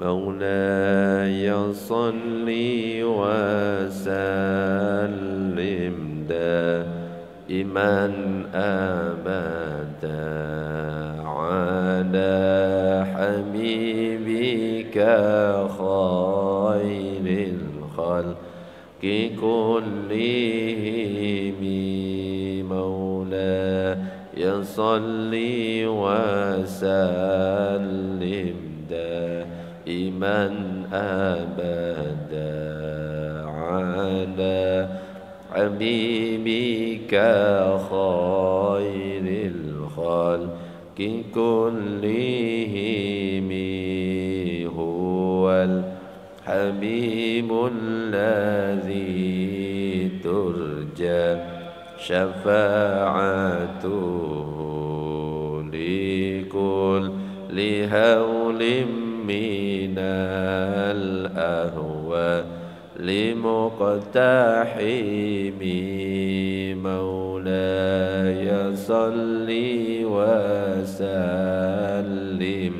مولاي صل وسلم دائما أبدا على حبيبك خير الخلق كلهم مولاي صل وسلم دائما أبدا على حبيبك خير الخلق كلهم هو الحبيب الذي ترجى شفاعته لكل هول من الأهوال لمقتحم مولاي صل وسلم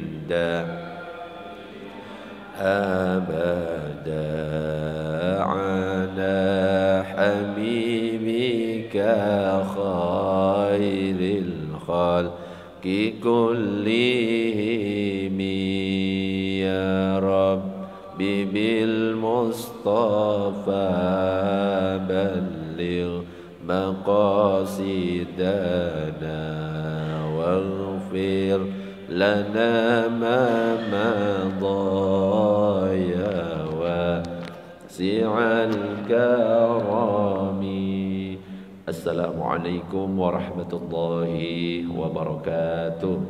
أبدا على حبيبك خير الخلق كلهم يا رب بالمصطفى بلغ مقاصدنا واغفر لنا ما مضى يا واسع الكرم. Assalamualaikum warahmatullahi wabarakatuh.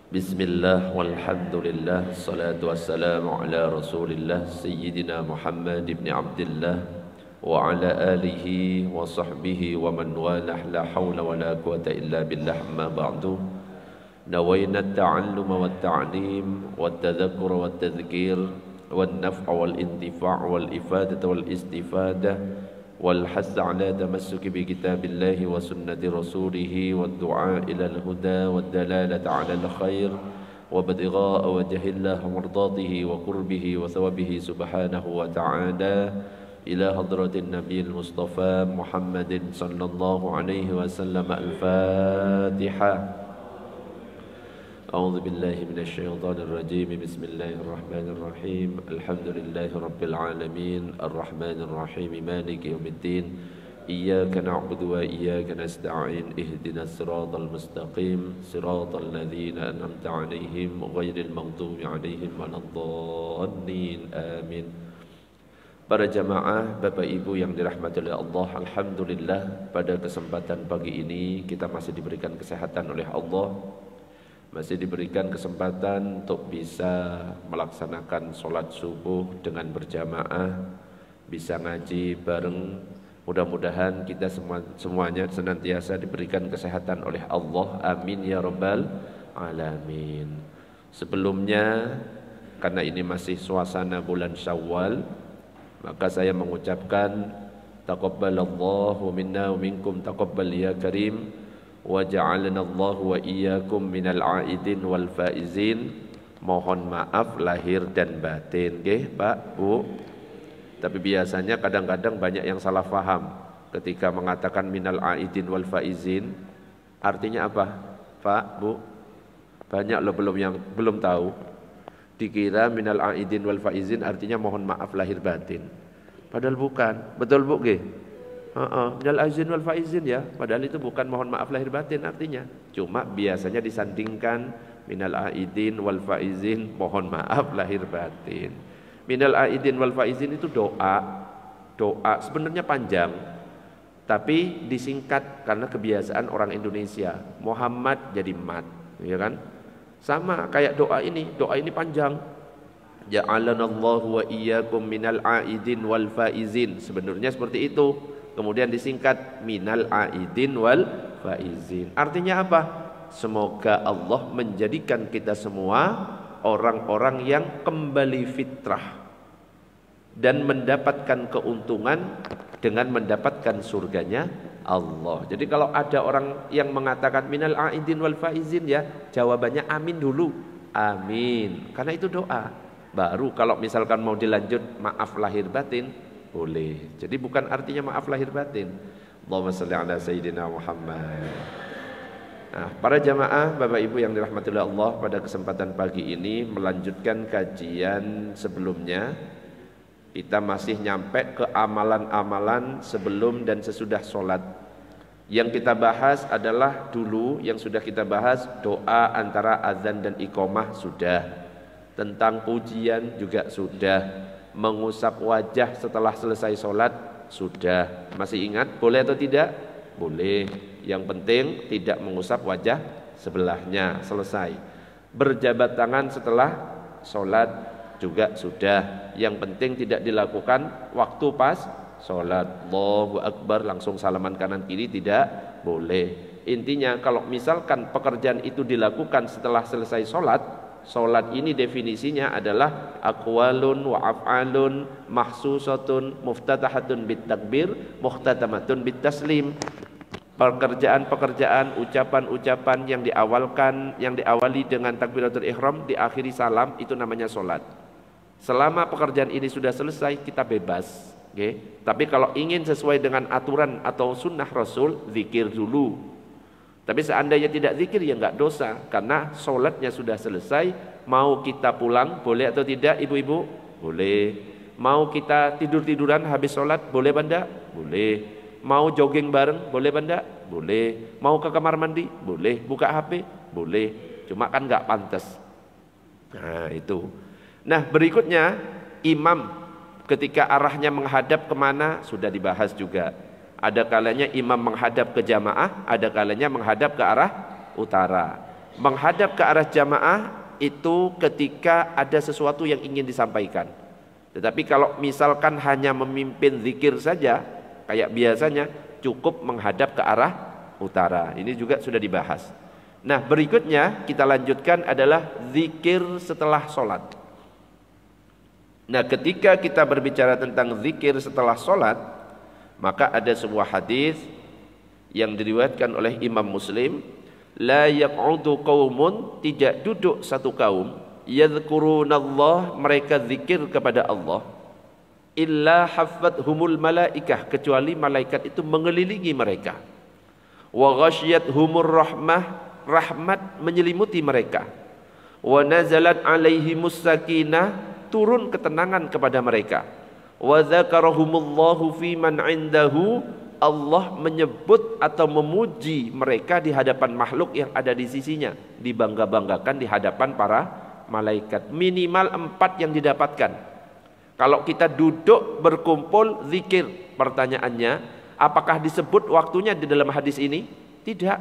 Bismillah walhamdulillah salatu wassalamu ala rasulillah sayyidina Muhammad ibn Abdullah wa ala alihi wa sahbihi wa man walah la hawla wa la quwata illa billah amma ba'du. Nawayna at-ta'alluma wat-ta'lim wat-tadhakkura wat-tadhkir wan-naf'a wal-intifa' wal-ifadata wal-istifada wal-hass ala tamassuki bi kitabillahi wa sunnati rasulih wad-du'a ila al-huda wad-dalalata ala al-khair wa ibtigha'a wajhillah mardatihi wa qurbihi wa thawabihi subhanahu wa ta'ala ila hadratin nabiyil mustafa Muhammadin sallallahu alaihi wasallam. Al-Fatihah. أعوذ بالله من الشيطان الرجيم بسم الله الرحمن الرحيم الحمد لله رب العالمين الرحمن الرحيم مالك يوم الدين إياك نعبد وإياك نستعين اهدنا الصراط المستقيم صراط الذين أنعمت عليهم غير المغضوب عليهم ولا الضالين آمين. Para jamaah, Bapak Ibu yang dirahmati oleh Allah, alhamdulillah pada kesempatan pagi ini kita masih diberikan kesehatan oleh Allah. Masih diberikan kesempatan untuk bisa melaksanakan sholat subuh dengan berjamaah, bisa ngaji bareng. Mudah-mudahan kita semuanya senantiasa diberikan kesehatan oleh Allah. Amin ya rabbal alamin. Sebelumnya, karena ini masih suasana bulan Syawal, maka saya mengucapkan taqabbalallahu minna wa minkum taqabbal ya karim. Wa ja'alana Allah wa iyyakum minal aidin wal faizin. Mohon maaf lahir dan batin, nggih Pak, Bu. Tapi biasanya kadang-kadang banyak yang salah faham ketika mengatakan minal aidin wal faizin. Artinya apa, Pak, Bu? Banyak loh yang belum tahu. Dikira minal aidin wal faizin artinya mohon maaf lahir batin. Padahal bukan. Betul, Bu, nggih? Minal aidin wal faizin ya, padahal itu bukan mohon maaf lahir batin artinya. Cuma biasanya disandingkan minal aidin wal faizin, mohon maaf lahir batin. Minal aidin wal faizin itu doa sebenarnya panjang, tapi disingkat karena kebiasaan orang Indonesia. Muhammad jadi mat, ya kan? Sama kayak doa ini panjang. Ja'alanallahu wa iyyakum minal aidin wal faizin. Sebenarnya seperti itu. Kemudian disingkat minal aidin wal faizin. Artinya apa? Semoga Allah menjadikan kita semua orang-orang yang kembali fitrah dan mendapatkan keuntungan dengan mendapatkan surganya Allah. Jadi kalau ada orang yang mengatakan minal aidin wal faizin ya, jawabannya amin dulu. amin. Karena itu doa. Baru kalau misalkan mau dilanjut maaf lahir batin, boleh. Jadi bukan artinya maaf lahir batin. Allahumma shalli ala sayyidina Muhammad. Nah, para jamaah Bapak Ibu yang dirahmati oleh Allah, pada kesempatan pagi ini melanjutkan kajian sebelumnya. Kita masih nyampe ke amalan-amalan sebelum dan sesudah sholat. Yang kita bahas adalah dulu yang sudah kita bahas doa antara azan dan iqamah sudah. Tentang pujian juga sudah. Mengusap wajah setelah selesai sholat sudah. Masih ingat boleh atau tidak? Boleh. Yang penting tidak mengusap wajah sebelahnya. Selesai. Berjabat tangan setelah sholat juga sudah. Yang penting tidak dilakukan waktu pas sholat. Allahu Akbar langsung salaman kanan kiri tidak boleh. Intinya kalau misalkan pekerjaan itu dilakukan setelah selesai sholat, sholat ini definisinya adalah aqwalun wa af'alun mahsusatun muftatahatun bit takbir muhtatamatun bit taslim. Pekerjaan-pekerjaan, ucapan-ucapan yang diawali dengan takbiratul ihram, diakhiri salam, itu namanya sholat. Selama pekerjaan ini sudah selesai, kita bebas. Okay? Tapi kalau ingin sesuai dengan aturan atau sunnah Rasul, zikir dulu. Tapi seandainya tidak zikir ya enggak dosa, karena sholatnya sudah selesai. Mau kita pulang boleh atau tidak ibu-ibu? Boleh. Mau kita tidur-tiduran habis sholat boleh banda? Boleh. Mau jogging bareng boleh banda? Boleh. Mau ke kamar mandi? Boleh. Buka HP? Boleh. Cuma kan enggak pantas. Nah itu. Nah berikutnya imam ketika arahnya menghadap kemana sudah dibahas juga. Ada kalanya imam menghadap ke jamaah, ada kalanya menghadap ke arah utara. Menghadap ke arah jamaah itu ketika ada sesuatu yang ingin disampaikan. Tetapi kalau misalkan hanya memimpin zikir saja, kayak biasanya cukup menghadap ke arah utara. Ini juga sudah dibahas. Nah berikutnya kita lanjutkan adalah zikir setelah sholat. Nah ketika kita berbicara tentang zikir setelah sholat, maka ada sebuah hadis yang diriwayatkan oleh Imam Muslim, la yaq'udu qaumun, tidak duduk satu kaum, yadhkurunallah, mereka zikir kepada Allah, illa haffathumul malaikah, kecuali malaikat itu mengelilingi mereka, wa ghasyiyathumur rahmah, rahmat menyelimuti mereka, wa nazalat alaihimus sakinah, turun ketenangan kepada mereka, wa dzakarahumullahu fi man indahu, Allah menyebut atau memuji mereka di hadapan makhluk yang ada di sisinya, dibangga-banggakan di hadapan para malaikat. Minimal 4 yang didapatkan. Kalau kita duduk berkumpul zikir, pertanyaannya apakah disebut waktunya di dalam hadis ini? Tidak.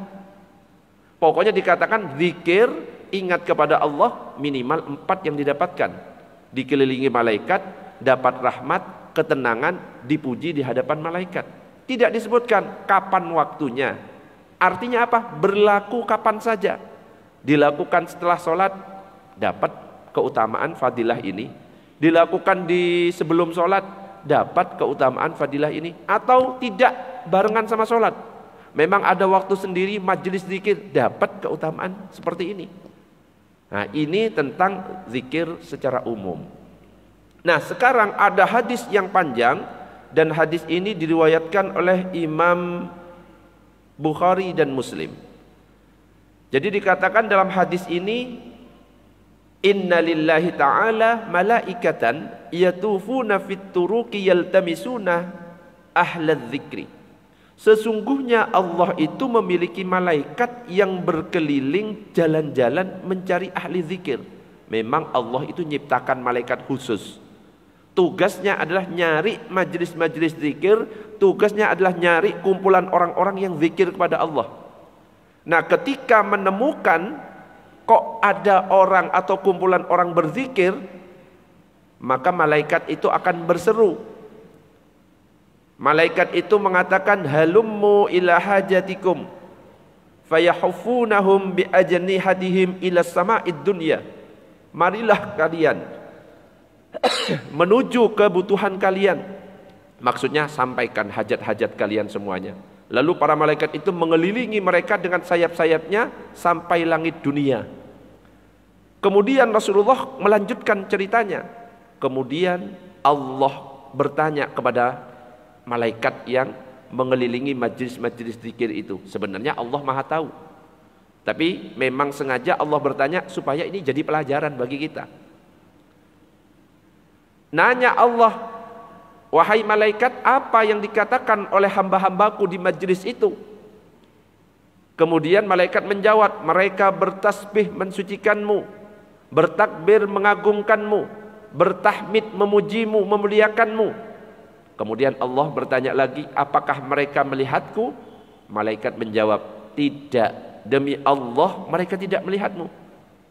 Pokoknya dikatakan zikir, ingat kepada Allah, minimal 4 yang didapatkan. Dikelilingi malaikat, dapat rahmat, ketenangan, dipuji di hadapan malaikat. Tidak disebutkan kapan waktunya. Artinya apa? Berlaku kapan saja. Dilakukan setelah sholat, dapat keutamaan fadilah ini. Dilakukan di sebelum sholat, dapat keutamaan fadilah ini. Atau tidak barengan sama sholat, memang ada waktu sendiri majelis zikir, dapat keutamaan seperti ini. Nah ini tentang zikir secara umum. Nah sekarang ada hadis yang panjang, dan hadis ini diriwayatkan oleh Imam Bukhari dan Muslim. Jadi dikatakan dalam hadis ini, inna lillahi ta'ala malaikatan yatufuna fit turuqi yaltamisuna ahlal dzikri. Sesungguhnya Allah itu memiliki malaikat yang berkeliling jalan-jalan mencari ahli zikir. Memang Allah itu nyiptakan malaikat khusus. Tugasnya adalah nyari majelis-majelis zikir, tugasnya adalah nyari kumpulan orang-orang yang zikir kepada Allah. Nah ketika menemukan kok ada orang atau kumpulan orang berzikir, maka malaikat itu akan berseru. Malaikat itu mengatakan, halummu ila hajatikum fayahuffunahum bi ajnihatihim ila sama'id dunya. Marilah kalian menuju kebutuhan kalian. Maksudnya sampaikan hajat-hajat kalian semuanya. Lalu para malaikat itu mengelilingi mereka dengan sayap-sayapnya sampai langit dunia. Kemudian Rasulullah melanjutkan ceritanya. Kemudian Allah bertanya kepada malaikat yang mengelilingi majlis-majlis zikir itu. Sebenarnya Allah Maha tahu. Tapi memang sengaja Allah bertanya supaya ini jadi pelajaran bagi kita. Nanya Allah, wahai malaikat, apa yang dikatakan oleh hamba-hambaku di majlis itu? Kemudian malaikat menjawab, mereka bertasbih mensucikanmu, bertakbir mengagungkanmu, bertahmid memujimu, memuliakanmu. Kemudian Allah bertanya lagi, apakah mereka melihatku? Malaikat menjawab, tidak. Demi Allah mereka tidak melihatmu.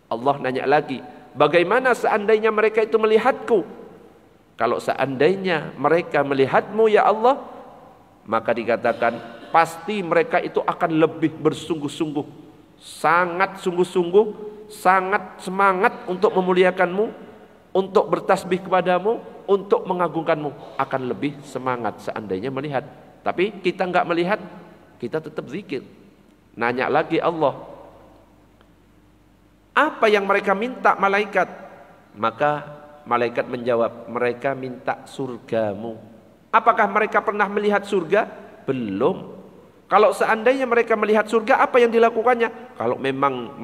Allah nanya lagi, bagaimana seandainya mereka itu melihatku? Kalau seandainya mereka melihatmu ya Allah, maka dikatakan pasti mereka itu akan lebih bersungguh-sungguh, sangat sungguh-sungguh, sangat semangat untuk memuliakanmu, untuk bertasbih kepadamu, untuk mengagungkanmu. Akan lebih semangat seandainya melihat. Tapi kita nggak melihat, kita tetap zikir. Nanya lagi Allah, apa yang mereka minta malaikat? Maka malaikat menjawab, mereka minta surgamu. Apakah mereka pernah melihat surga? Belum. Kalau seandainya mereka melihat surga, apa yang dilakukannya? Kalau memang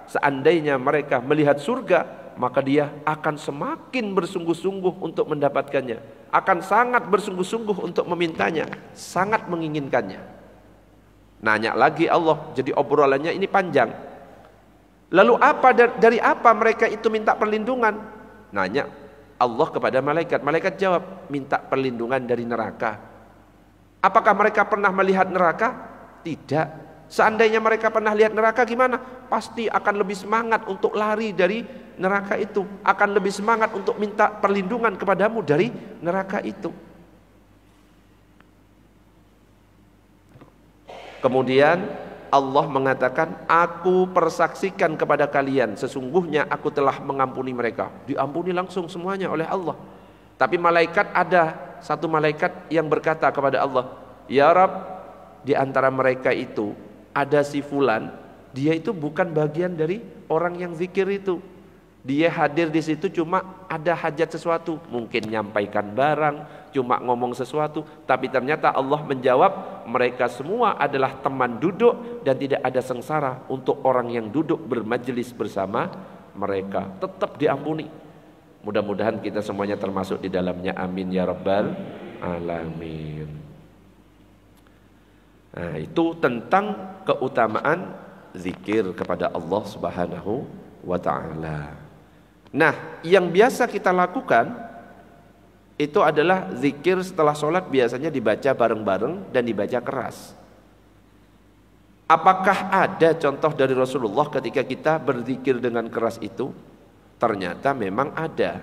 seandainya mereka melihat surga, maka dia akan semakin bersungguh-sungguh untuk mendapatkannya, akan sangat bersungguh-sungguh untuk memintanya, sangat menginginkannya. Nanya lagi Allah, jadi obrolannya ini panjang. Lalu dari apa mereka itu minta perlindungan? Nanya Allah kepada malaikat. Malaikat jawab, minta perlindungan dari neraka. Apakah mereka pernah melihat neraka? Tidak. Seandainya mereka pernah lihat neraka gimana? Pasti akan lebih semangat untuk lari dari neraka itu, akan lebih semangat untuk minta perlindungan kepadamu dari neraka itu. Kemudian Allah mengatakan, aku persaksikan kepada kalian, sesungguhnya aku telah mengampuni mereka. Diampuni langsung semuanya oleh Allah. Tapi ada satu malaikat yang berkata kepada Allah, ya Rabb, di antara mereka itu ada si fulan, dia itu bukan bagian dari orang yang zikir itu. Dia hadir di situ cuma ada hajat sesuatu, mungkin nyampaikan barang, cuma ngomong sesuatu. Tapi ternyata Allah menjawab, mereka semua adalah teman duduk dan tidak ada sengsara untuk orang yang duduk bermajelis bersama mereka. Tetap diampuni. Mudah-mudahan kita semuanya termasuk di dalamnya. Amin ya rabbal alamin. Nah, itu tentang keutamaan zikir kepada Allah Subhanahu wa ta'ala. Nah, yang biasa kita lakukan itu adalah zikir setelah sholat, biasanya dibaca bareng-bareng dan dibaca keras. Apakah ada contoh dari Rasulullah ketika kita berzikir dengan keras itu? Ternyata memang ada.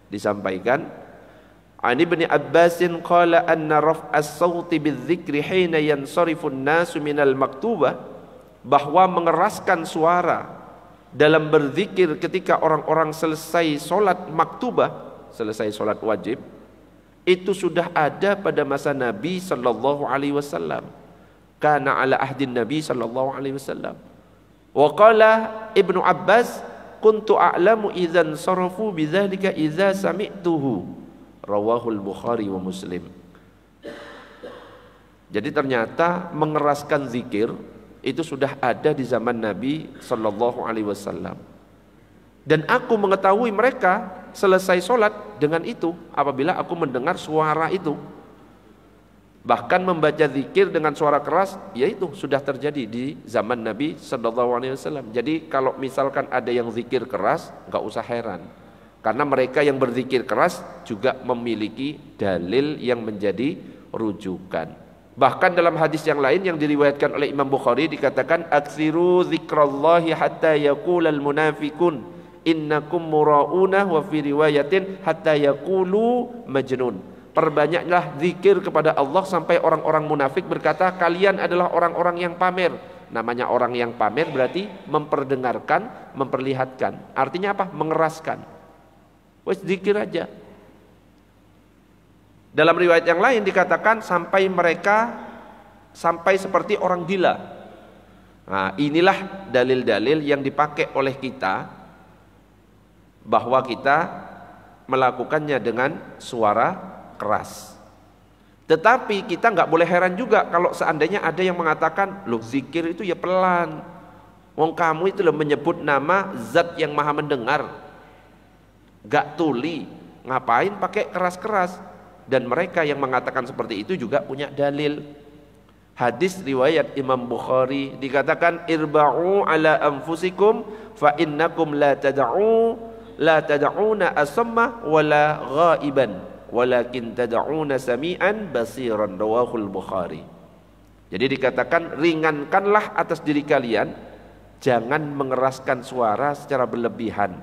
Disampaikan, Ani bin Abbasin qala anna raf'as sawti bidzikri hina yansarifun nasu minal maktubah, bahwa mengeraskan suara dalam berzikir ketika orang-orang selesai sholat maktubah, selesai sholat wajib, itu sudah ada pada masa Nabi sallallahu alaihi wasallam. Kana ala ahdin Nabi sallallahu alaihi wasallam. Wa qala Ibnu Abbas, kuntu a'lamu idzan sarafu bidzalika idza sami'tuhu. Rawahul Bukhari wa Muslim. Jadi ternyata mengeraskan zikir itu sudah ada di zaman Nabi sallallahu alaihi wasallam. Dan aku mengetahui mereka selesai sholat dengan itu apabila aku mendengar suara itu. Bahkan membaca zikir dengan suara keras, yaitu sudah terjadi di zaman Nabi sallallahu alaihi wasallam. Jadi kalau misalkan ada yang zikir keras, enggak usah heran. Karena mereka yang berzikir keras juga memiliki dalil yang menjadi rujukan. Bahkan dalam hadis yang lain yang diriwayatkan oleh Imam Bukhari dikatakan, aksiru zikrallahi hatta yaqulal munafikun innakum mura'una, wa fi riwayatin hatta yaqulu majnun. Perbanyaklah zikir kepada Allah sampai orang-orang munafik berkata, kalian adalah orang-orang yang pamer. Namanya orang yang pamer berarti memperdengarkan, memperlihatkan. Artinya apa? Mengeraskan. Wes zikir aja. Dalam riwayat yang lain dikatakan sampai seperti orang gila. Nah, inilah dalil-dalil yang dipakai oleh kita bahwa kita melakukannya dengan suara keras. Tetapi kita nggak boleh heran juga kalau seandainya ada yang mengatakan, loh zikir itu ya pelan. Wong kamu itu loh menyebut nama zat yang maha mendengar, gak tuli, ngapain pakai keras-keras? Dan mereka yang mengatakan seperti itu juga punya dalil. Hadis riwayat Imam Bukhari dikatakan, irba'u ala anfusikum fa innakum la tad'una asamma wala ghaiban walakin tad'una sami'an basiran, rawahul Bukhari. Jadi dikatakan, ringankanlah atas diri kalian, jangan mengeraskan suara secara berlebihan,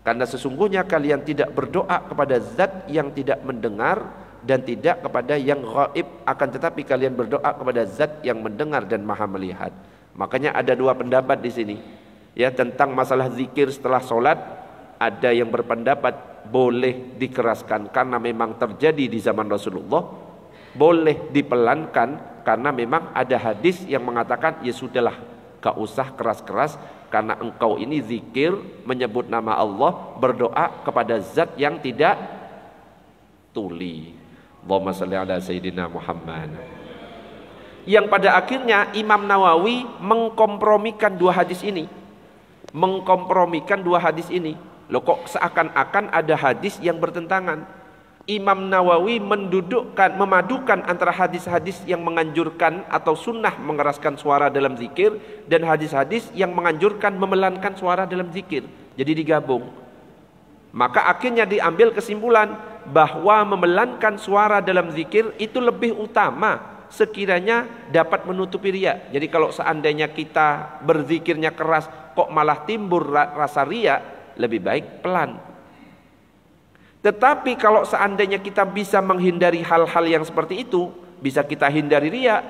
karena sesungguhnya kalian tidak berdoa kepada zat yang tidak mendengar dan tidak kepada yang gaib, akan tetapi kalian berdoa kepada zat yang mendengar dan maha melihat. Makanya ada dua pendapat di sini ya tentang masalah zikir setelah sholat. Ada yang berpendapat boleh dikeraskan karena memang terjadi di zaman Rasulullah, boleh dipelankan karena memang ada hadis yang mengatakan ya sudahlah, gak usah keras-keras karena engkau ini zikir menyebut nama Allah, berdoa kepada zat yang tidak tuli. Allahumma shalli ala sayyidina Muhammad. Yang pada akhirnya Imam Nawawi mengkompromikan dua hadis ini. Loh kok seakan-akan ada hadis yang bertentangan. Imam Nawawi memadukan antara hadis-hadis yang menganjurkan atau sunnah mengeraskan suara dalam zikir dan hadis-hadis yang menganjurkan memelankan suara dalam zikir. Jadi digabung. Maka akhirnya diambil kesimpulan bahwa memelankan suara dalam zikir itu lebih utama sekiranya dapat menutupi riya. Jadi kalau seandainya kita berzikirnya keras kok malah timbul rasa riya, lebih baik pelan. Tetapi kalau seandainya kita bisa menghindari hal-hal yang seperti itu, bisa kita hindari riya,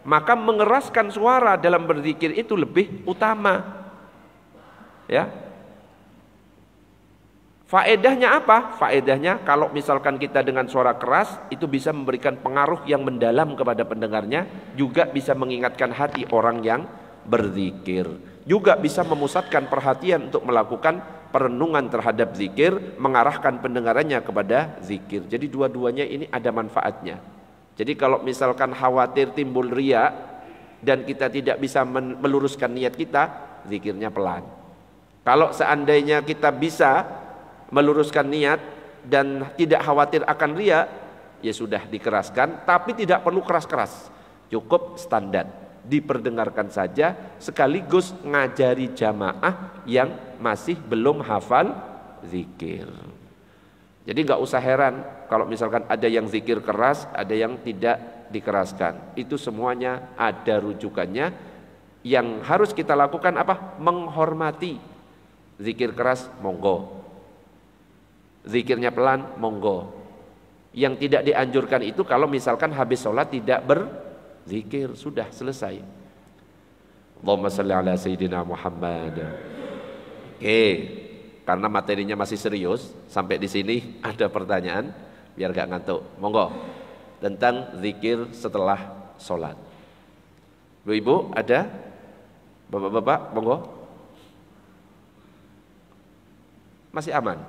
maka mengeraskan suara dalam berzikir itu lebih utama. Ya. Faedahnya apa? Faedahnya kalau misalkan kita dengan suara keras itu bisa memberikan pengaruh yang mendalam kepada pendengarnya, juga bisa mengingatkan hati orang yang berzikir, juga bisa memusatkan perhatian untuk melakukan perenungan terhadap zikir, mengarahkan pendengarannya kepada zikir. Jadi dua-duanya ini ada manfaatnya. Jadi kalau misalkan khawatir timbul riya dan kita tidak bisa meluruskan niat kita, zikirnya pelan. Kalau seandainya kita bisa meluruskan niat dan tidak khawatir akan riya, ya sudah dikeraskan, tapi tidak perlu keras-keras, cukup standar, diperdengarkan saja, sekaligus ngajari jamaah yang masih belum hafal zikir. Jadi nggak usah heran kalau misalkan ada yang zikir keras, ada yang tidak dikeraskan. Itu semuanya ada rujukannya. Yang harus kita lakukan apa? Menghormati. Zikir keras monggo, zikirnya pelan monggo. Yang tidak dianjurkan itu kalau misalkan habis sholat tidak berzikir, sudah selesai. Allahumma shalli ala sayyidina Muhammad. Oke, karena materinya masih serius, sampai di sini ada pertanyaan biar gak ngantuk, monggo, tentang zikir setelah sholat. Bu-ibu ada? Bapak-bapak monggo. Masih aman?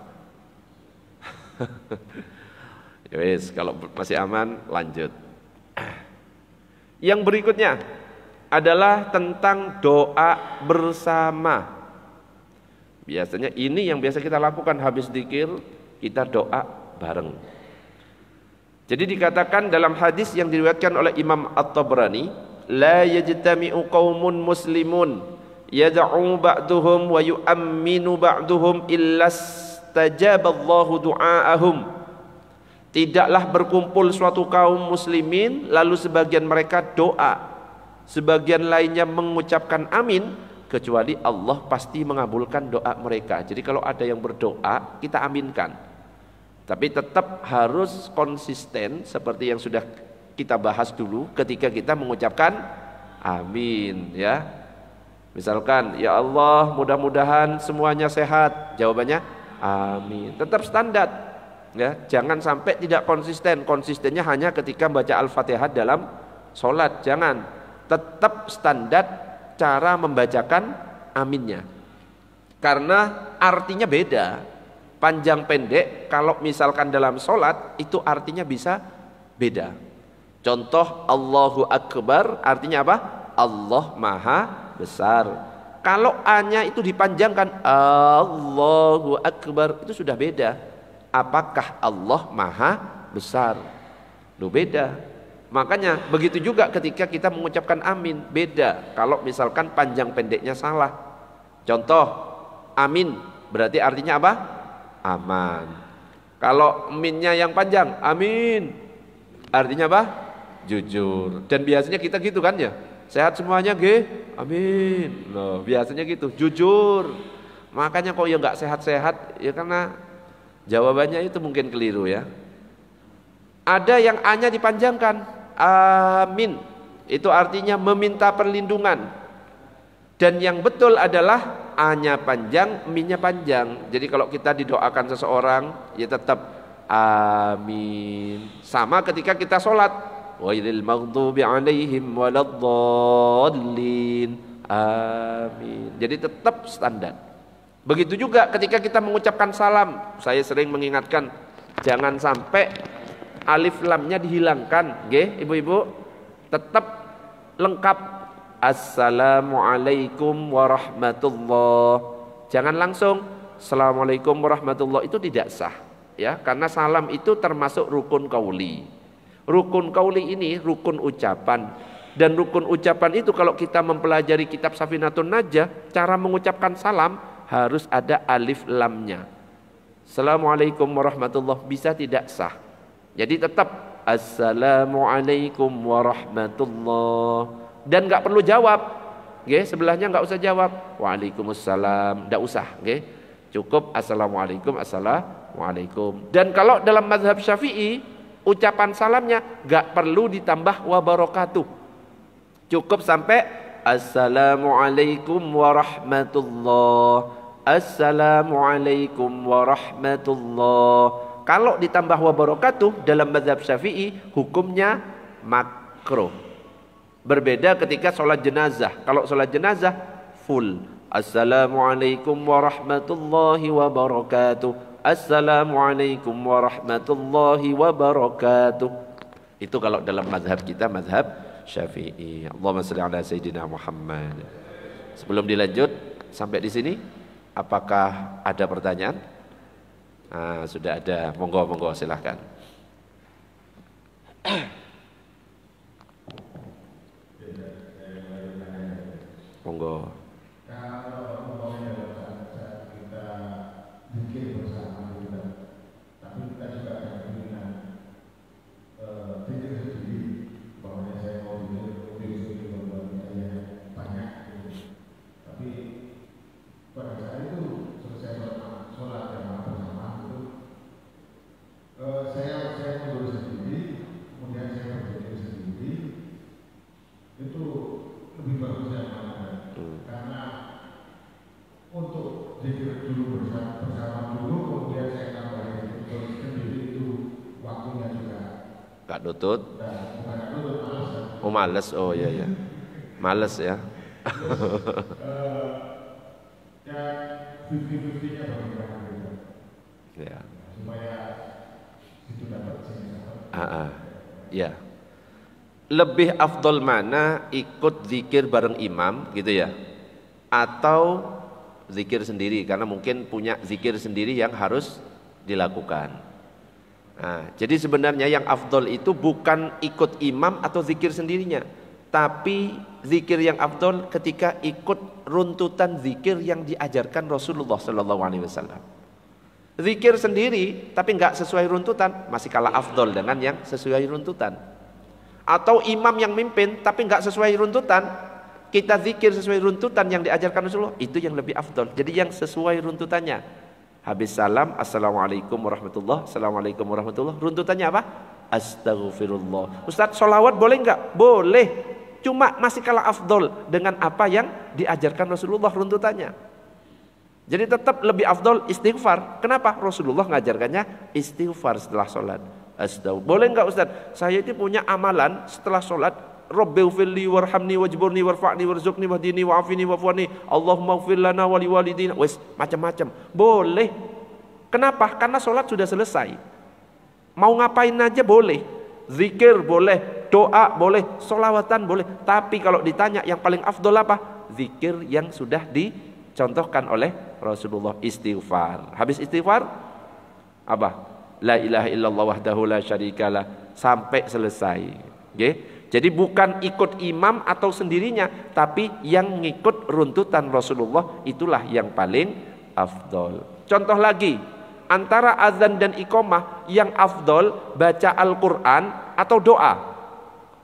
Yowes, kalau masih aman lanjut. Yang berikutnya adalah tentang doa bersama. Biasanya ini yang biasa kita lakukan habis zikir, kita doa bareng. Jadi dikatakan dalam hadis yang diriwayatkan oleh Imam At-Tabrani, la yajtami'u qaumun muslimun yad'u ba'duhum wa yu'amminu ba'duhum illa tajaballahu du'aahum. Tidaklah berkumpul suatu kaum muslimin lalu sebagian mereka doa, sebagian lainnya mengucapkan amin, kecuali Allah pasti mengabulkan doa mereka. Jadi kalau ada yang berdoa kita aminkan, tapi tetap harus konsisten seperti yang sudah kita bahas dulu ketika kita mengucapkan amin, ya. Misalkan ya Allah mudah-mudahan semuanya sehat, jawabannya amin, tetap standar, ya. Jangan sampai tidak konsisten. Konsistennya hanya ketika baca Al-Fatihah dalam sholat, jangan. Tetap standar cara membacakan aminnya, karena artinya beda. Panjang pendek kalau misalkan dalam sholat itu artinya bisa beda. Contoh Allahu Akbar artinya apa? Allah Maha Besar. Kalau A-nya itu dipanjangkan Allahu Akbar, itu sudah beda. Apakah Allah Maha Besar? Loh, beda. Makanya begitu juga ketika kita mengucapkan amin, beda kalau misalkan panjang pendeknya salah. Contoh amin berarti artinya apa? Aman. Kalau minnya yang panjang, amin artinya apa? Jujur. Dan biasanya kita gitu kan ya, sehat semuanya ge, amin. Loh, biasanya gitu, jujur. Makanya kok ya nggak sehat-sehat, ya karena jawabannya itu mungkin keliru ya. Ada yang A-nya dipanjangkan, amin, itu artinya meminta perlindungan. Dan yang betul adalah A-nya panjang, min-nya panjang. Jadi kalau kita didoakan seseorang, ya tetap amin. Sama ketika kita sholat, ghairil maghdubi alaihim waladdallin, amin. Jadi tetap standar. Begitu juga ketika kita mengucapkan salam. Saya sering mengingatkan, jangan sampai alif lamnya dihilangkan, nggih, ibu-ibu. Tetap lengkap. Assalamualaikum warahmatullah. Jangan langsung Assalamualaikum warahmatullah, itu tidak sah ya, karena salam itu termasuk rukun qauli. Rukun qauli ini rukun ucapan, dan rukun ucapan itu kalau kita mempelajari kitab Safinatun Najah, cara mengucapkan salam harus ada alif lamnya. Assalamualaikum warahmatullah bisa tidak sah. Jadi tetap Assalamualaikum warahmatullah. Dan nggak perlu jawab, nggih, sebelahnya nggak usah jawab. Waalaikumsalam, nggak usah, nggih. Cukup Assalamualaikum, Assalamualaikum. Dan kalau dalam mazhab Syafi'i, ucapan salamnya nggak perlu ditambah wa barakatuh. Cukup sampai Assalamualaikum warahmatullah. Assalamualaikum warahmatullah. Kalau ditambah wa barakatuh dalam mazhab Syafi'i hukumnya makruh. Berbeda ketika sholat jenazah. Kalau sholat jenazah full Assalamualaikum warahmatullahi wabarakatuh. Assalamualaikum warahmatullahi wabarakatuh. Itu kalau dalam mazhab kita, mazhab Syafi'i. Allahumma shalli ala sayyidina Muhammad. Sebelum dilanjut sampai di sini, apakah ada pertanyaan? Sudah ada, monggo silahkan. Monggo. Kalau umpamanya dalam saat kita zikir bersama kita, tapi kita juga ada keinginan zikir sendiri, umpamanya saya mau zikir buat saya banyak, tapi pada saat itu selesai sholat jamaah bersama itu, saya mundur sendiri, kemudian saya berzikir sendiri, itu lebih bagus yang mana? Karena untuk zikir dulu bersama dulu, kemudian saya tambahin zikir sendiri, itu waktunya juga Kak Dutut. bukan Kak Dutut, males. Oh males, oh iya. Males ya. Dan 50-50-nya bagaimana gitu. Ya. Supaya itu dapat sini dapat. Ya. Lebih afdol mana ikut zikir bareng imam gitu ya, atau zikir sendiri, karena mungkin punya zikir sendiri yang harus dilakukan. Jadi sebenarnya yang afdol itu bukan ikut imam atau zikir sendirinya, tapi zikir yang afdol ketika ikut runtutan zikir yang diajarkan Rasulullah SAW. Zikir sendiri tapi nggak sesuai runtutan masih kalah afdol dengan yang sesuai runtutan. Atau imam yang mimpin tapi nggak sesuai runtutan, kita zikir sesuai runtutan yang diajarkan Rasulullah, itu yang lebih afdol. Jadi yang sesuai runtutannya. Habis salam Assalamualaikum warahmatullah, Assalamualaikum warahmatullah, runtutannya apa? Astaghfirullah. Ustaz, sholawat boleh nggak? Boleh, cuma masih kalah afdol dengan apa yang diajarkan Rasulullah runtutannya. Jadi tetap lebih afdol istighfar. Kenapa? Rasulullah ngajarkannya istighfar setelah sholat. Astagfirullah. Boleh enggak Ustaz? Saya itu punya amalan setelah sholat, Rabbighfirli warhamni wajburni warfa'ni warzuqni wahdini wa'afini wa'fuani Allahumma ighfir lana wa liwalidina. Wes macam-macam. Boleh. Kenapa? Karena sholat sudah selesai. Mau ngapain aja boleh. Zikir boleh, doa boleh, sholawatan boleh. Tapi kalau ditanya yang paling afdol apa? Zikir yang sudah dicontohkan oleh Rasulullah, istighfar. Habis istighfar apa? La ilaha illallah wahdahu la syarikalah, sampai selesai. Okay? Jadi bukan ikut imam atau sendirinya, tapi yang ngikut runtutan Rasulullah, itulah yang paling afdol. Contoh lagi, antara azan dan iqamah yang afdol baca Al-Quran atau doa?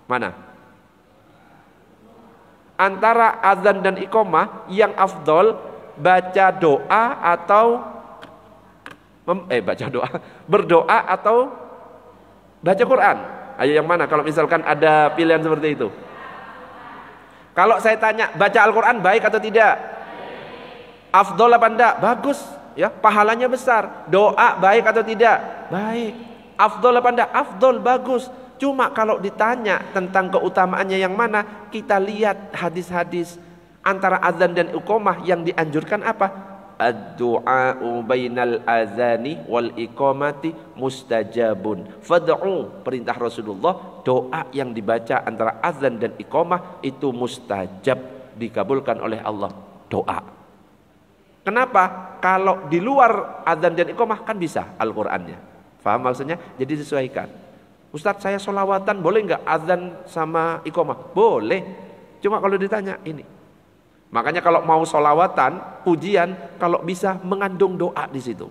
Mana? Antara azan dan iqamah yang afdol baca doa atau berdoa atau baca Quran? Ayo yang mana kalau misalkan ada pilihan seperti itu? Kalau saya tanya, baca Al-Quran baik atau tidak? Afdol apa enggak? Bagus, ya, pahalanya besar. Doa baik atau tidak? Baik. Afdol apa enggak? Afdol, bagus. Cuma kalau ditanya tentang keutamaannya yang mana, kita lihat hadis-hadis. Antara azan dan iqamah yang dianjurkan apa? Ad-du'a'u bainal azani wal iqamati mustajabun. Fad'u, perintah Rasulullah, doa yang dibaca antara azan dan iqamah itu mustajab, dikabulkan oleh Allah. Doa. Kenapa? Kalau di luar azan dan iqamah kan bisa Al-Qur'annya. Faham maksudnya? Jadi disesuaikan. Ustadz, saya sholawatan boleh nggak azan sama iqamah? Boleh. Cuma kalau ditanya ini. Makanya kalau mau sholawatan, pujian, kalau bisa mengandung doa di situ.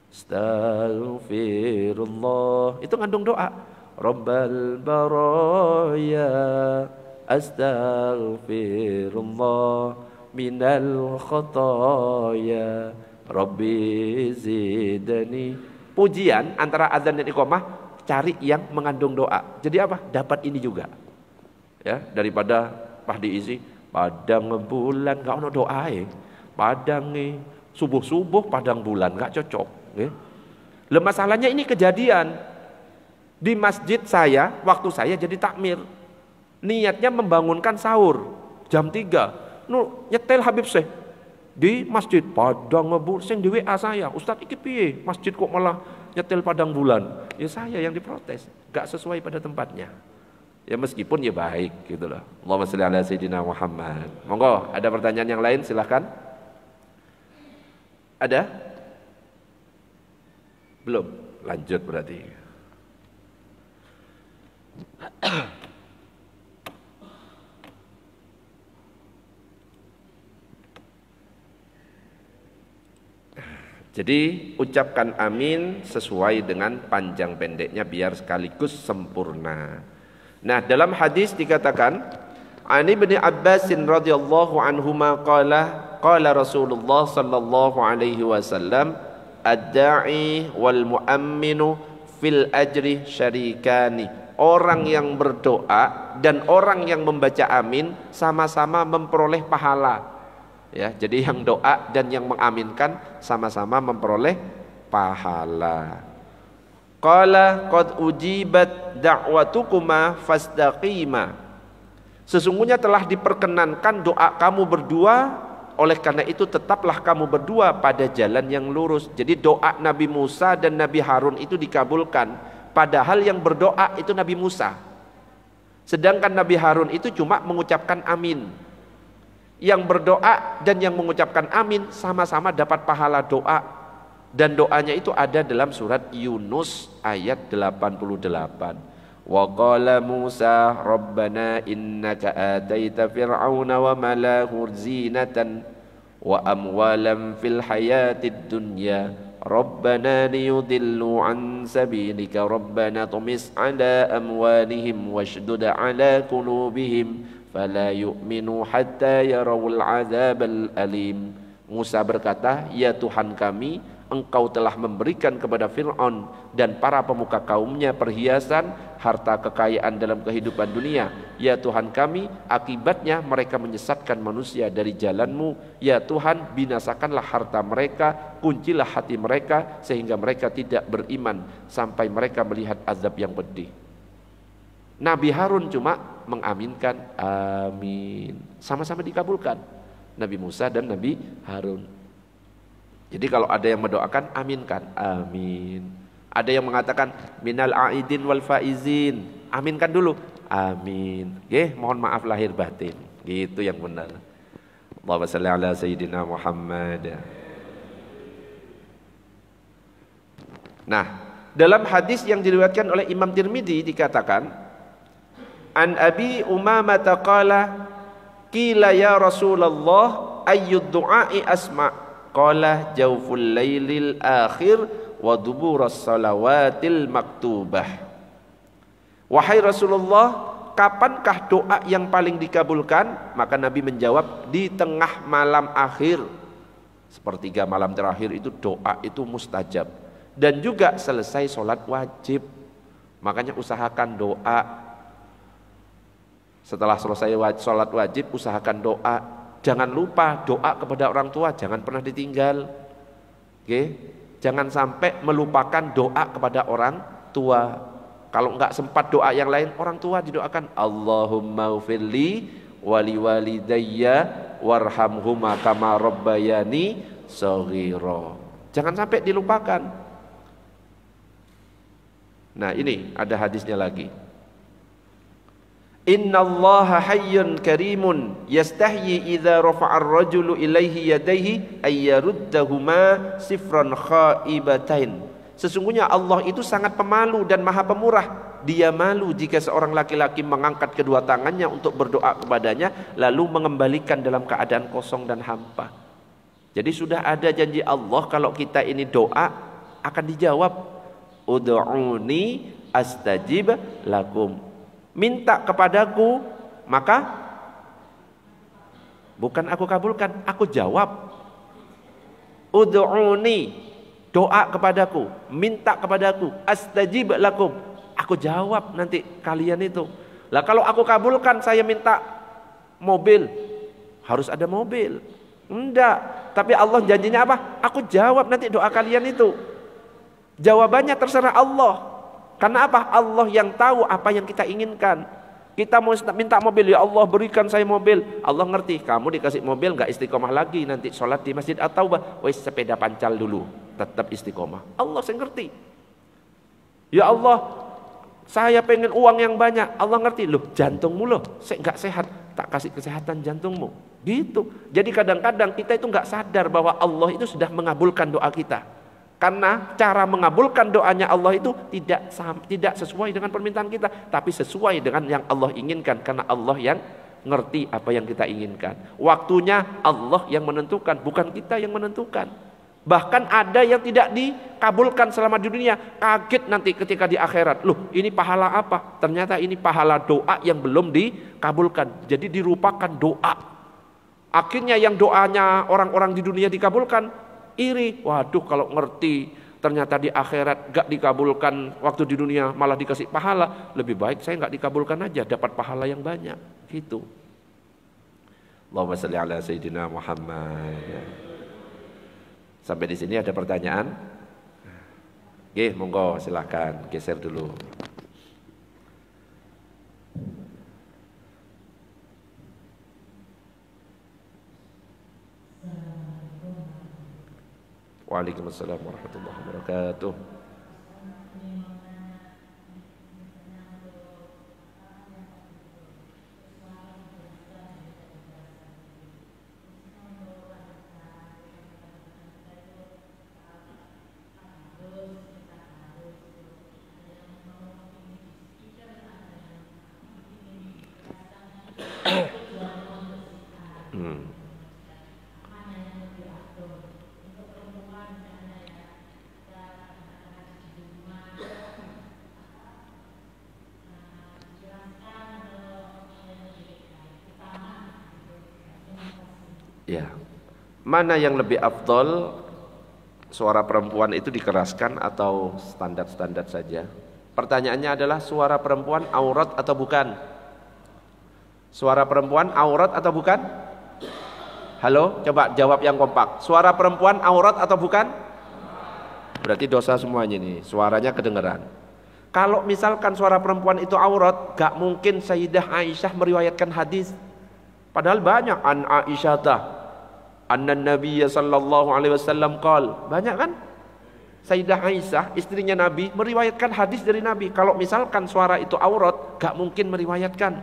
Astaghfirullah, itu ngandung doa. Rabbal baraya, astaghfirullah minal khataya, Rabbi zidani. Pujian antara azan dan iqamah, cari yang mengandung doa. Jadi apa? Dapat ini juga. Ya, daripada diisi padang bulan gak ono doae, padang subuh padang bulan gak cocok. Masalahnya ini kejadian di masjid saya waktu saya jadi takmir. Niatnya membangunkan sahur jam 3. Nyetel Habib Syekh di masjid padang bulan, sing di WA saya, Ustadz iki piye? Masjid kok malah nyetel padang bulan? Ya saya yang diprotes, gak sesuai pada tempatnya. Ya meskipun ya baik gitu loh. Allahumma shalli ala sayyidina Muhammad. Monggo, ada pertanyaan yang lain silahkan. Ada? Belum? Lanjut berarti. Jadi ucapkan amin sesuai dengan panjang pendeknya biar sekaligus sempurna. Nah, dalam hadis dikatakan, Ani bin Abbas radhiyallahu anhuma qala Rasulullah sallallahu alaihi wasallam, ad-da'i wal mu'amminu fil ajri syarikani. Orang yang berdoa dan orang yang membaca amin sama-sama memperoleh pahala. Ya, jadi yang doa dan yang mengaminkan sama-sama memperoleh pahala. Qala qad ujibat da'watukuma fastaqima. Sesungguhnya telah diperkenankan doa kamu berdua, oleh karena itu tetaplah kamu berdua pada jalan yang lurus. Jadi doa Nabi Musa dan Nabi Harun itu dikabulkan, padahal yang berdoa itu Nabi Musa. Sedangkan Nabi Harun itu cuma mengucapkan amin. Yang berdoa dan yang mengucapkan amin sama-sama dapat pahala doa. Dan doanya itu ada dalam surat Yunus ayat 88. Wa qala Musa rabbana innaka ataita fir'auna wa malahu zinatan wa amwalan fil hayatid dunya rabbana liyudillu an sabilika rabbana tumis ala amwalihim washdud ala qulubihim fala yu'minu hatta yarawul azabal alim. Musa berkata, ya Tuhan kami, Engkau telah memberikan kepada Fir'aun dan para pemuka kaumnya perhiasan, harta kekayaan dalam kehidupan dunia. Ya Tuhan kami, akibatnya mereka menyesatkan manusia dari jalan-Mu. Ya Tuhan, binasakanlah harta mereka, kuncilah hati mereka sehingga mereka tidak beriman sampai mereka melihat azab yang pedih. Nabi Harun cuma mengaminkan amin. Sama-sama dikabulkan. Nabi Musa dan Nabi Harun. Jadi kalau ada yang mendoakan, aminkan. Amin. Ada yang mengatakan minal aidin wal faizin. Aminkan dulu. Amin. Mohon maaf lahir batin. Gitu yang benar. Allahumma shalli ala sayyidina Muhammad. Nah, dalam hadis yang diriwayatkan oleh Imam Tirmidzi dikatakan, an Abi Umamah qala qila ya Rasulullah ayyud du'a'i asma' qala jawful lailil akhir wa duburas salawatil maktubah. Wahai Rasulullah, kapankah doa yang paling dikabulkan? Maka Nabi menjawab, di tengah malam akhir. Sepertiga malam terakhir itu doa itu mustajab. Dan juga selesai sholat wajib. Makanya usahakan doa. Setelah selesai sholat wajib, usahakan doa. Jangan lupa doa kepada orang tua, jangan pernah ditinggal. Jangan sampai melupakan doa kepada orang tua. Kalau enggak sempat doa yang lain, orang tua didoakan, Allahumma ufirli wali walidayya warhamhuma kama rabbayani shaghira. Jangan sampai dilupakan. Nah, ini ada hadisnya lagi. Innallaha hayyun karimun yastahyi idza rafa'ar rajulu ilaihi yadayhi ayyaruddahuma sifran khaibatain. Sesungguhnya Allah itu sangat pemalu dan maha pemurah. Dia malu jika seorang laki-laki mengangkat kedua tangannya untuk berdoa kepadanya lalu mengembalikan dalam keadaan kosong dan hampa. Jadi sudah ada janji Allah kalau kita ini doa akan dijawab. Ud'uni astajib lakum. Minta kepadaku maka bukan aku kabulkan, aku jawab. Ud'uni, doa kepadaku, minta kepadaku, astajib lakum, aku jawab nanti kalian itu. Lah kalau aku kabulkan, saya minta mobil, harus ada mobil? Enggak. Tapi Allah janjinya apa? Aku jawab nanti doa kalian itu. Jawabannya terserah Allah. Karena apa? Allah yang tahu apa yang kita inginkan. Kita mau minta mobil, ya Allah berikan saya mobil. Allah ngerti, kamu dikasih mobil gak istiqomah lagi nanti sholat di Masjid At-Taubah. Wes sepeda pancal dulu, tetap istiqomah. Allah saya ngerti. Ya Allah, saya pengen uang yang banyak. Allah ngerti, loh jantungmu loh, saya gak sehat, tak kasih kesehatan jantungmu. Gitu. Jadi kadang-kadang kita itu gak sadar bahwa Allah itu sudah mengabulkan doa kita. Karena cara mengabulkan doanya Allah itu tidak sesuai dengan permintaan kita, tapi sesuai dengan yang Allah inginkan. Karena Allah yang ngerti apa yang kita inginkan. Waktunya Allah yang menentukan, bukan kita yang menentukan. Bahkan ada yang tidak dikabulkan selama di dunia, kaget nanti ketika di akhirat. Loh, ini pahala apa? Ternyata ini pahala doa yang belum dikabulkan. Jadi dirupakan doa. Akhirnya yang doanya orang-orang di dunia dikabulkan, iri. Waduh, kalau ngerti ternyata di akhirat gak dikabulkan, waktu di dunia malah dikasih pahala, lebih baik saya gak dikabulkan aja, dapat pahala yang banyak. Gitu. Allahumma shalli ala sayyidina Muhammad. Sampai di sini ada pertanyaan? Oke, monggo silahkan geser dulu. Waalaikumsalam warahmatullahi wabarakatuh. Ya, mana yang lebih afdol, suara perempuan itu dikeraskan atau standar-standar saja? Pertanyaannya adalah suara perempuan aurat atau bukan? Suara perempuan aurat atau bukan? Halo, coba jawab yang kompak. Suara perempuan aurat atau bukan? Berarti dosa semuanya nih, suaranya kedengeran. Kalau misalkan suara perempuan itu aurat, gak mungkin Sayyidah Aisyah meriwayatkan hadis. Padahal banyak an Aisyah anna Nabiya sallallahu alaihi wasallam qala. Banyak kan? Sayyidah Aisyah, istrinya Nabi, meriwayatkan hadis dari Nabi. Kalau misalkan suara itu aurat, gak mungkin meriwayatkan.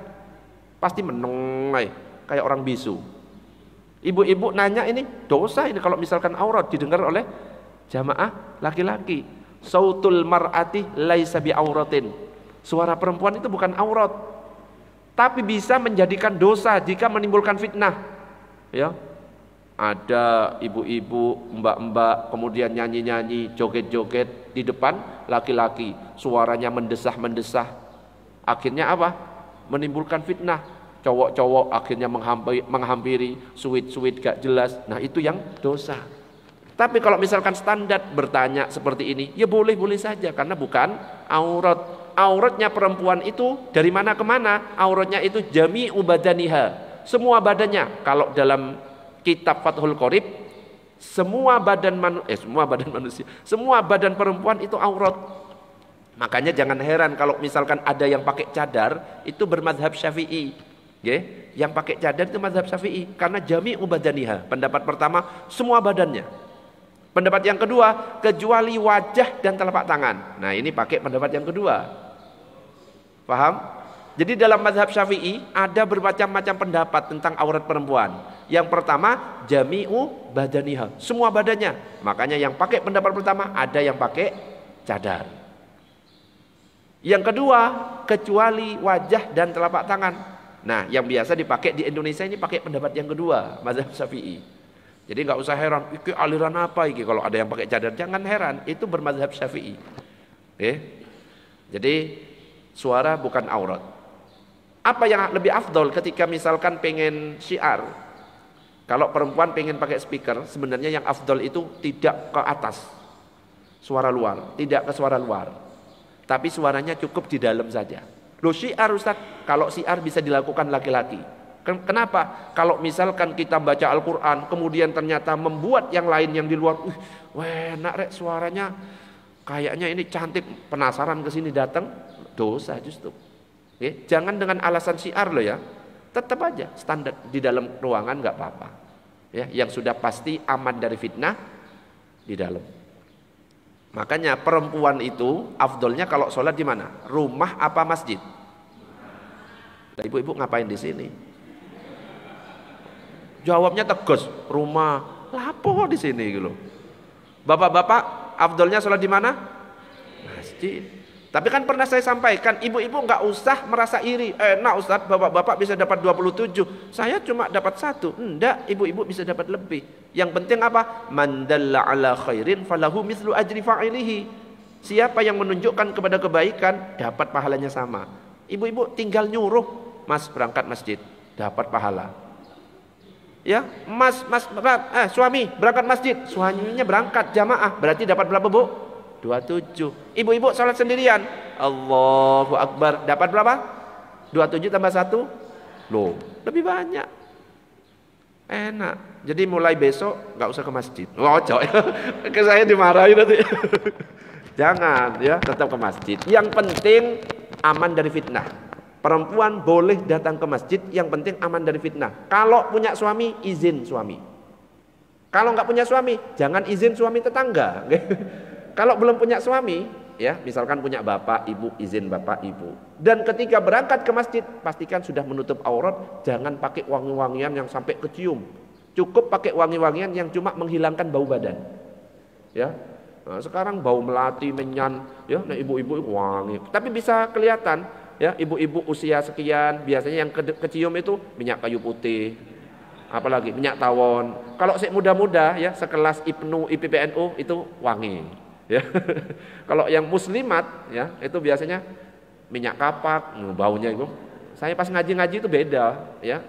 Pasti menengai kayak orang bisu. Ibu-ibu nanya, ini dosa ini kalau misalkan aurat didengar oleh jamaah laki-laki. Sautul mar'ati laisa bi auratin. Suara perempuan itu bukan aurat, tapi bisa menjadikan dosa jika menimbulkan fitnah. Ya. Ada ibu-ibu, mbak-mbak, kemudian nyanyi-nyanyi, joget-joget di depan laki-laki, suaranya mendesah-mendesah. Akhirnya apa? Menimbulkan fitnah. Cowok-cowok akhirnya menghampiri, sweet-sweet gak jelas. Nah, itu yang dosa. Tapi kalau misalkan standar bertanya seperti ini, ya boleh-boleh saja karena bukan aurat. Auratnya perempuan itu dari mana ke mana? Auratnya itu jami'u badaniha, semua badannya. Kalau dalam kitab Fathul Qorib, semua badan manusia, semua badan perempuan itu aurat. Makanya jangan heran kalau misalkan ada yang pakai cadar itu bermadzhab Syafi'i. Yang pakai cadar itu mazhab Syafi'i karena jami'u badaniha. Pendapat pertama semua badannya. Pendapat yang kedua kecuali wajah dan telapak tangan. Nah, ini pakai pendapat yang kedua. Paham? Jadi dalam mazhab Syafi'i ada bermacam-macam pendapat tentang aurat perempuan. Yang pertama jami'u badaniha, semua badannya. Makanya yang pakai pendapat pertama ada yang pakai cadar. Yang kedua kecuali wajah dan telapak tangan. Nah, yang biasa dipakai di Indonesia ini pakai pendapat yang kedua, mazhab Syafi'i. Jadi nggak usah heran, iki aliran apa iki kalau ada yang pakai cadar, jangan heran, itu bermazhab Syafi'i. Jadi suara bukan aurat. Apa yang lebih afdol ketika misalkan pengen syiar? Kalau perempuan pengen pakai speaker, sebenarnya yang afdol itu tidak ke atas suara luar, tidak ke suara luar, tapi suaranya cukup di dalam saja. Loh, syiar Ustaz, kalau syiar bisa dilakukan laki-laki. Kenapa? Kalau misalkan kita baca Al-Quran, kemudian ternyata membuat yang lain yang di luar, enak rek suaranya, kayaknya ini cantik, penasaran kesini datang, dosa justru. Jangan dengan alasan syiar loh ya, tetap aja standar di dalam ruangan nggak apa-apa. Yang sudah pasti aman dari fitnah di dalam. Makanya perempuan itu afdolnya kalau sholat di mana? Rumah apa masjid? Nah, ibu-ibu ngapain di sini? Jawabnya tegas, rumah. Lapo di sini gitu. Bapak-bapak afdolnya sholat di mana? Masjid. Tapi kan pernah saya sampaikan, ibu-ibu nggak usah merasa iri. Nah Ustaz, bapak-bapak bisa dapat 27, saya cuma dapat 1. Enggak, ibu-ibu bisa dapat lebih. Yang penting apa? Man dalla ala khairin falahu mithlu ajri fa'ilihi. Siapa yang menunjukkan kepada kebaikan, dapat pahalanya sama. Ibu-ibu tinggal nyuruh, Mas berangkat masjid, dapat pahala. Ya, suami berangkat masjid, suaminya berangkat jamaah, berarti dapat berapa, Bu? 27. Ibu-ibu salat sendirian, Allahu Akbar, dapat berapa? 27 tambah 1? Loh, lebih banyak. Enak. Jadi mulai besok nggak usah ke masjid. Coy. Ke saya dimarahin nanti. Jangan ya, tetap ke masjid. Yang penting aman dari fitnah. Perempuan boleh datang ke masjid, yang penting aman dari fitnah. Kalau punya suami, izin suami. Kalau nggak punya suami, jangan izin suami tetangga. Kalau belum punya suami, ya misalkan punya bapak, ibu, izin bapak, ibu. Dan ketika berangkat ke masjid, pastikan sudah menutup aurat, jangan pakai wangi-wangian yang sampai kecium. Cukup pakai wangi-wangian yang cuma menghilangkan bau badan. Ya. Nah, sekarang bau melati, menyan, ya, nah ibu-ibu wangi. Tapi bisa kelihatan, ya, ibu-ibu usia sekian, biasanya yang kecium itu minyak kayu putih, apalagi minyak tawon. Kalau si muda-muda, ya, sekelas Ibnu, IPPNU itu wangi. Ya. Kalau yang muslimat ya itu biasanya minyak kapak, baunya itu. Saya pas ngaji-ngaji itu beda ya.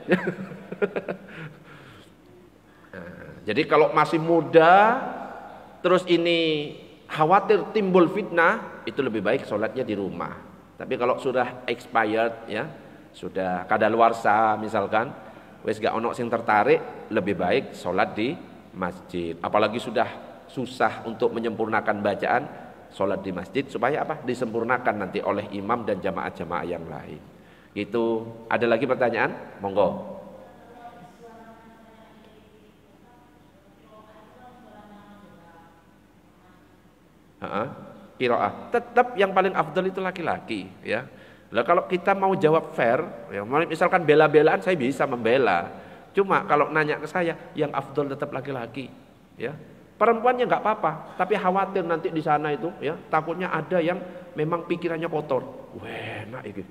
Nah, jadi kalau masih muda terus ini khawatir timbul fitnah, itu lebih baik sholatnya di rumah. Tapi kalau sudah expired ya, sudah kadaluarsa misalkan, wes gak ono sing tertarik, lebih baik sholat di masjid. Apalagi sudah susah untuk menyempurnakan bacaan, sholat di masjid supaya apa? Disempurnakan nanti oleh imam dan jamaah-jamaah yang lain. Itu ada lagi pertanyaan? Monggo. Qiraah. Tetap yang paling afdal itu laki-laki, ya. Lah kalau kita mau jawab fair, ya, misalkan bela-belaan saya bisa membela. Cuma kalau nanya ke saya, yang afdal tetap laki-laki, ya. Perempuannya nggak apa-apa, tapi khawatir nanti di sana itu, ya, takutnya ada yang memang pikirannya kotor. Wah, enak ini.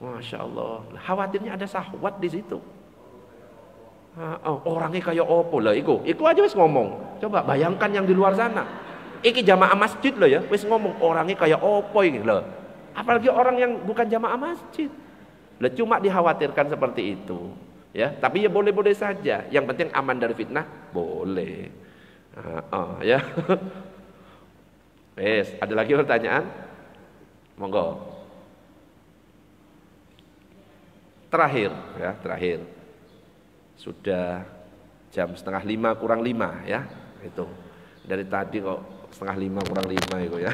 Masya Allah. Khawatirnya ada syahwat di situ. Orangnya kayak opo lah, iku aja wis ngomong. Coba bayangkan yang di luar sana. Iki jamaah masjid loh ya, wis ngomong orangnya kayak opo ini loh. Apalagi orang yang bukan jamaah masjid. Lah cuma dikhawatirkan seperti itu, ya. Tapi ya boleh-boleh saja. Yang penting aman dari fitnah, boleh. Ya. Yes, ada lagi pertanyaan? Monggo. Terakhir, ya, terakhir. Sudah jam 4:30 kurang 5 ya. Itu. Dari tadi kok 4:30 kurang 5 itu ya.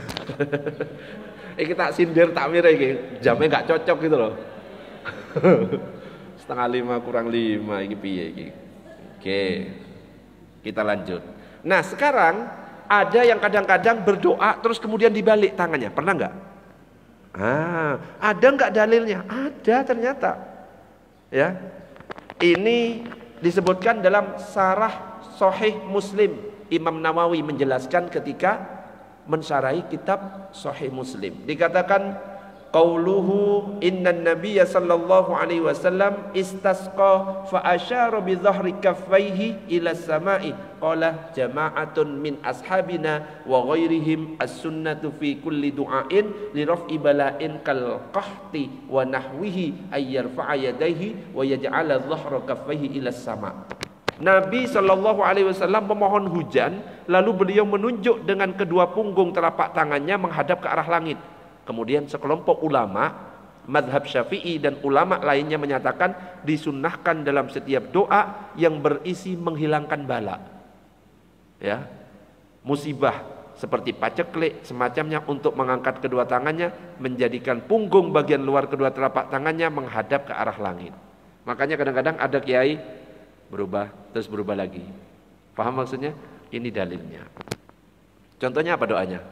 Kita sindir takmir iki, jamnya enggak cocok gitu loh. 4:30 kurang 5 iki piye iki. Oke. Kita lanjut. Nah, sekarang ada yang kadang-kadang berdoa terus kemudian dibalik tangannya. Pernah enggak? Ada enggak dalilnya? Ada ternyata. Ya. Ini disebutkan dalam Syarah Sahih Muslim. Imam Nawawi menjelaskan ketika mensyarahi kitab Sahih Muslim. Dikatakan qauluhu innan nabiyya sallallahu alaihi wasallam istasqa fa asyara bi dhahri kaffaihi ila samai qala jama'atun min ashabina wa ghairihim as-sunnatu fi kulli du'ain li raf'i bala'in kal qahti wa nahwihi ay yarfa'a yadayhi wa yaj'ala dhahra kaffaihi ila sama. Nabi Shallallahu Alaihi Wasallam memohon hujan, lalu beliau menunjuk dengan kedua punggung telapak tangannya menghadap ke arah langit. Kemudian sekelompok ulama, madhab Syafi'i dan ulama lainnya menyatakan disunnahkan dalam setiap doa yang berisi menghilangkan bala, ya, musibah seperti paceklik semacamnya, untuk mengangkat kedua tangannya, menjadikan punggung bagian luar kedua telapak tangannya menghadap ke arah langit. Makanya kadang-kadang ada kiai berubah, terus berubah lagi. Paham maksudnya? Ini dalilnya. Contohnya apa doanya?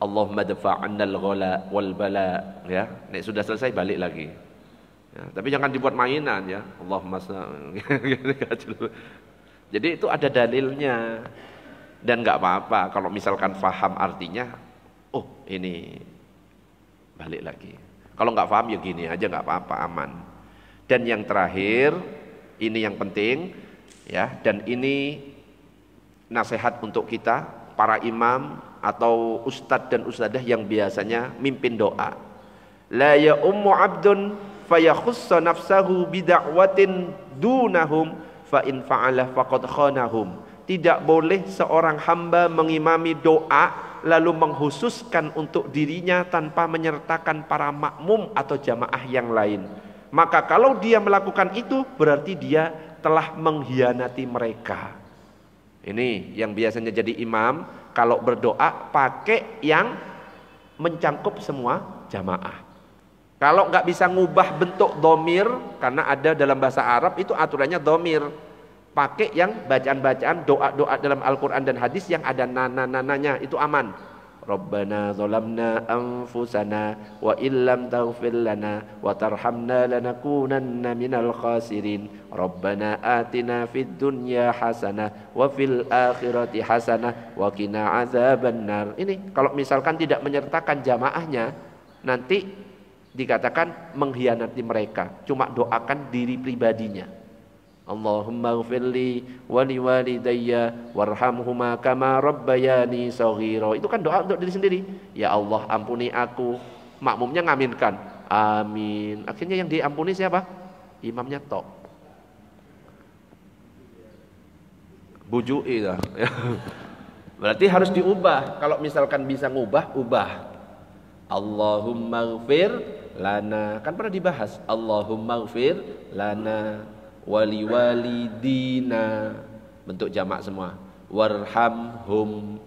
Allahumma dafa'annal ghala wal bala, ya. Nek sudah selesai balik lagi. Ya, tapi jangan dibuat mainan ya. Allahumma Jadi itu ada dalilnya. Dan enggak apa-apa kalau misalkan faham artinya, oh ini balik lagi. Kalau enggak paham ya gini aja, enggak apa-apa, aman. Dan yang terakhir, ini yang penting ya, dan ini nasihat untuk kita para imam atau ustadz dan ustadzah yang biasanya mimpin doa. La ya ummu abdun fayakhussa nafsahu bida'watin dunahum fa in fa'ala faqad khanahum. Tidak boleh seorang hamba mengimami doa lalu menghususkan untuk dirinya tanpa menyertakan para makmum atau jamaah yang lain. Maka kalau dia melakukan itu berarti dia telah mengkhianati mereka. Ini yang biasanya jadi imam kalau berdoa pakai yang mencangkup semua jamaah. Kalau nggak bisa ngubah bentuk domir, karena ada dalam bahasa Arab itu aturannya domir, pakai yang bacaan-bacaan doa-doa dalam Al-Quran dan hadis yang ada nana-nananya, itu aman. Rabbana zalamna anfusana wa illam taghfir lana wa tarhamna lanakunanna minal khasirin. Rabbana atina fid dunya hasanah wa fil akhirati hasanah wa qina azabannar. Ini kalau misalkan tidak menyertakan jamaahnya, nanti dikatakan mengkhianati mereka. Cuma doakan diri pribadinya. Allahumma ghfirli wa liwalidayya warhamhuma kama rabbayani shaghira. Itu kan doa untuk diri sendiri. Ya Allah, ampuni aku. Makmumnya ngaminkan, amin. Akhirnya yang diampuni siapa? Imamnya tok. Bujui lah. Berarti harus diubah. Kalau misalkan bisa ngubah, ubah. Allahumma ghfir lana. Kan pernah dibahas. Allahumma ghfir lana wali walidina, bentuk jamak semua. Warhamhum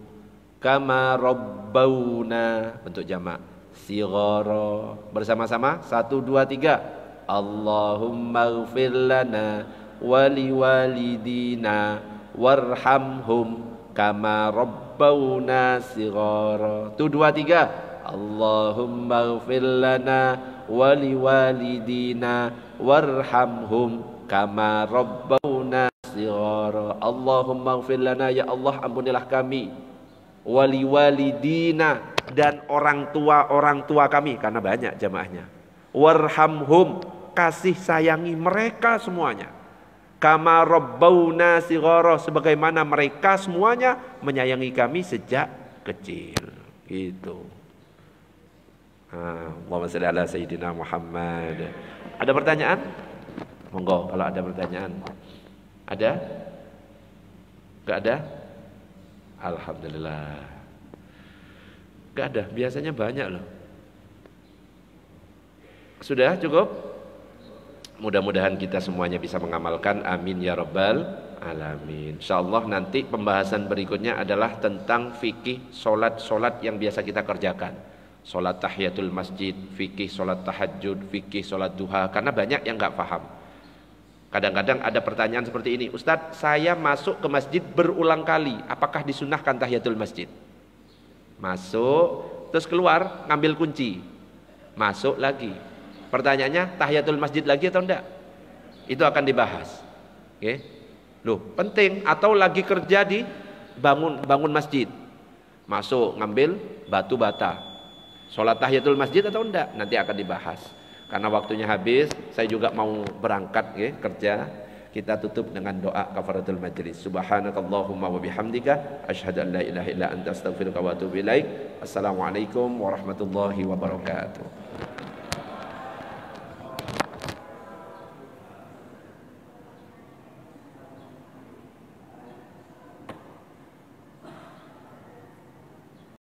kama rabbauna, bentuk jamak. Sighara, bersama-sama 1 2 3. Allahumma ighfir lana wali walidina warhamhum kama rabbawna shighara. Itu 2 3. Allahumma ighfir lana wa liwalidina warhamhum kama rabbawna shighara. Allahumma ighfir lana, ya Allah ampunilah kami, wa liwalidina, dan orang tua kami, karena banyak jamaahnya. Warhamhum, kasih sayangi mereka semuanya. Kama rabbawna shighara, sebagaimana mereka semuanya menyayangi kami sejak kecil. Gitu. Allahumma shalli ala sayyidina Muhammad. Ada pertanyaan? Monggo kalau ada pertanyaan. Ada? Enggak ada? Alhamdulillah. Enggak ada, biasanya banyak loh. Sudah cukup? Mudah-mudahan kita semuanya bisa mengamalkan. Amin ya rabbal alamin. Insyaallah nanti pembahasan berikutnya adalah tentang fikih solat-solat yang biasa kita kerjakan. Solat tahiyatul masjid, fikih solat tahajud, fikih solat duha. Karena banyak yang nggak paham. Kadang-kadang ada pertanyaan seperti ini, Ustadz, saya masuk ke masjid berulang kali, apakah disunahkan tahiyatul masjid? Masuk, terus keluar, ngambil kunci, masuk lagi. Pertanyaannya, tahiyatul masjid lagi atau enggak? Itu akan dibahas. Oke? Loh, penting. Atau lagi kerja di bangun masjid, masuk, ngambil batu bata. Sholat tahiyatul masjid atau enggak? Nanti akan dibahas. Karena waktunya habis, saya juga mau berangkat kerja. Kita tutup dengan doa kafaratul majlis. Subhanakallahumma wa bihamdika asyhadu an la ilaha illa anta astaghfiruka wa atubu ilaik. Assalamualaikum warahmatullahi wabarakatuh.